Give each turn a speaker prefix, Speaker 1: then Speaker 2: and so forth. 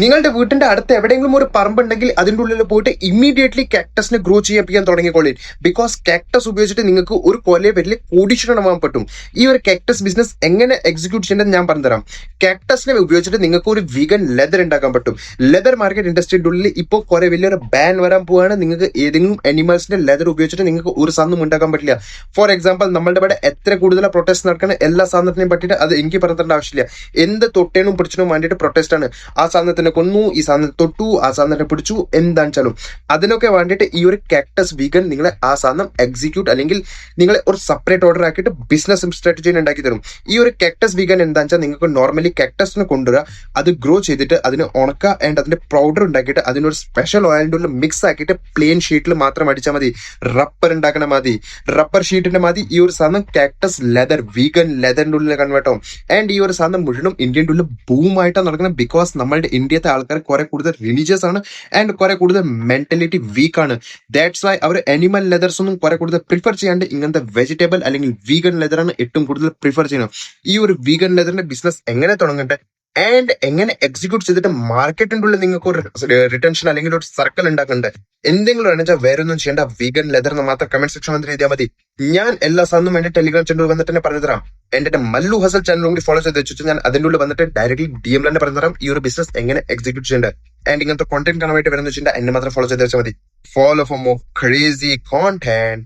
Speaker 1: നിങ്ങളുടെ വീട്ടിന്റെ അടുത്ത് എവിടെയെങ്കിലും ഒരു പറമ്പുണ്ടെങ്കിൽ അതിന്റെ ഉള്ളിൽ പോയിട്ട് ഇമ്മീഡിയറ്റ്ലി കാക്ടസിനെ ഗ്രോ ചെയ്യിപ്പിക്കാൻ തുടങ്ങിക്കോളി. ബിക്കോസ് കാക്ടസ് ഉപയോഗിച്ചിട്ട് നിങ്ങൾക്ക് ഒരു കൊല്ലം വലിയ കോടീശ്വരനാവാൻ പറ്റും. ഈ ഒരു കാക്ടസ് ബിസിനസ് എങ്ങനെ എക്സിക്യൂട്ട് ചെയ്യേണ്ടത് ഞാൻ പറഞ്ഞുതരാം. കാക്ടസിനെ ഉപയോഗിച്ചിട്ട് നിങ്ങൾക്ക് ഒരു വീഗൻ ലെതർ ഉണ്ടാക്കാൻ പറ്റും. ലെതർ മാർക്കറ്റ് ഇൻഡസ്ട്രിയുടെ ഉള്ളിൽ ഇപ്പോൾ കുറെ വലിയൊരു ബാൻ വരാൻ പോവാണ്. നിങ്ങൾക്ക് ഏതെങ്കിലും അനിമൽസിന്റെ ലെതർ ഉപയോഗിച്ചിട്ട് നിങ്ങൾക്ക് ഒരു സാധനം ഉണ്ടാക്കാൻ പറ്റില്ല. ഫോർ എക്സാമ്പിൾ, നമ്മളുടെ ഇവിടെ എത്ര കൂടുതൽ പ്രൊട്ടസ്റ്റ് നടക്കുന്ന എല്ലാ സാധനത്തിനെയും പറ്റിയിട്ട് അത് എനിക്ക് പറഞ്ഞിട്ട് ആവശ്യമില്ല. എന്ത് തൊട്ടേനും പിടിച്ചതിനും വേണ്ടിയിട്ട് പ്രൊട്ടസ്റ്റ് ആണ്. ആ സാധനത്തിനെ കൊന്നു, ഈ സാധനത്തെ തൊട്ടു, ആ സാധനത്തെ പിടിച്ചു, എന്താണെച്ചാലും അതിനൊക്കെ വേണ്ടിയിട്ട് ഈ ഒരു കാക്ടസ് വീഗൻ നിങ്ങളെ ആ സാധനം എക്സിക്യൂട്ട് അല്ലെങ്കിൽ നിങ്ങളെ ഒരു സെപ്പറേറ്റ് ഓർഡർ ആക്കിയിട്ട് ബിസിനസ് സ്ട്രാറ്റജി ഉണ്ടാക്കി തരും. ഈ ഒരു കാക്ടസ് വീഗൻ എന്താണെന്ന് വെച്ചാൽ നിങ്ങൾക്ക് നോർമലി കാക്ടസിനെ കൊണ്ടുവരിക, അത് ഗ്രോ ചെയ്തിട്ട് അതിന് ഉണക്ക ആൻഡ് അതിന്റെ പൗഡർ ഉണ്ടാക്കിയിട്ട് അതിനൊരു സ്പെഷ്യൽ ഓയിലിൻ്റെ ഉള്ളിൽ മിക്സ് ആക്കിയിട്ട് പ്ലെയിൻ ഷീറ്റിൽ മാത്രം അടിച്ചാൽ മതി. റബ്ബർ ഉണ്ടാക്കണ മതി, റബ്ബർ ഷീറ്റിന്റെ മതി. ഈ ഒരു സാധനം കാക്ടസ് ലെതർ വീഗൻ ലെതറിന്റെ ഉള്ളിൽ കൺവേർട്ട് ആവും. ആൻഡ് ഈ ഒരു സാധനം മുഴുവനും ഇന്ത്യൻ്റെ ഉള്ളിൽ ബൂമായിട്ടാണ് നടക്കുന്നത്. ബിക്കോസ് നമ്മളുടെ ഇന്ത്യത്തെ ആൾക്കാർ കുറെ കൂടുതൽ റിലീജിയസ് ആണ് ആൻഡ് കുറെ കൂടുതൽ മെന്റാലിറ്റി വീക്ക് ആണ്. ദാറ്റ്സ് വൈ അവർ അനിമൽ ലെതർസ് ഒന്നും കുറെ കൂടുതൽ പ്രിഫർ ചെയ്യാണ്ട് ഇങ്ങനത്തെ വെജിറ്റബിൾ അല്ലെങ്കിൽ വീഗൻ ലെതറാണ് ഏറ്റവും കൂടുതൽ പ്രിഫർ ചെയ്യുന്നത്. ഈ ഒരു വീഗൻ ലെതറിന്റെ ബിസിനസ് എങ്ങനെ തുടങ്ങട്ടെ ആൻഡ് എങ്ങനെ എക്സിക്യൂട്ട് ചെയ്തിട്ട് മാർക്കറ്റിന്റെ ഉള്ളിൽ നിങ്ങൾക്ക് ഒരു റിട്ടൻഷൻ അല്ലെങ്കിൽ ഒരു സർക്കിൾ ഉണ്ടാക്കണ്ടേ, എന്തെങ്കിലും വെച്ചാൽ വേറെ ഒന്നും ചെയ്യേണ്ട. വീഗൻ ലെതർ എന്ന് മാത്രം കമന്റ് സെക്ഷൻ വന്നിട്ട് എഴുതിയാൽ മതി. ഞാൻ എല്ലാ സാധനവും എന്റെ ടെലിഗ്രാം ചാനൽ വന്നിട്ട് തന്നെ പറഞ്ഞു തരാം. എന്റെ മല്ലു ഹസൽ ചാനൽ കൂടി ഫോളോ ചെയ്ത് വെച്ചിട്ട് ഞാൻ അതിന്റെ ഉള്ളിൽ വന്നിട്ട് ഡയറക്ട്ലി DM തന്നെ പറഞ്ഞു തരാം ഈ ഒരു ബിസിനസ് എങ്ങനെ എക്സിക്യൂട്ട് ചെയ്യേണ്ടത്. ആൻഡ് ഇങ്ങനത്തെ കോണ്ടന്റ് കാണാനായിട്ട് വരുന്ന വെച്ചിട്ട് എന്നെ മാത്രം ഫോളോ ചെയ്ത് വെച്ചാൽ മതി. Follow for more crazy content.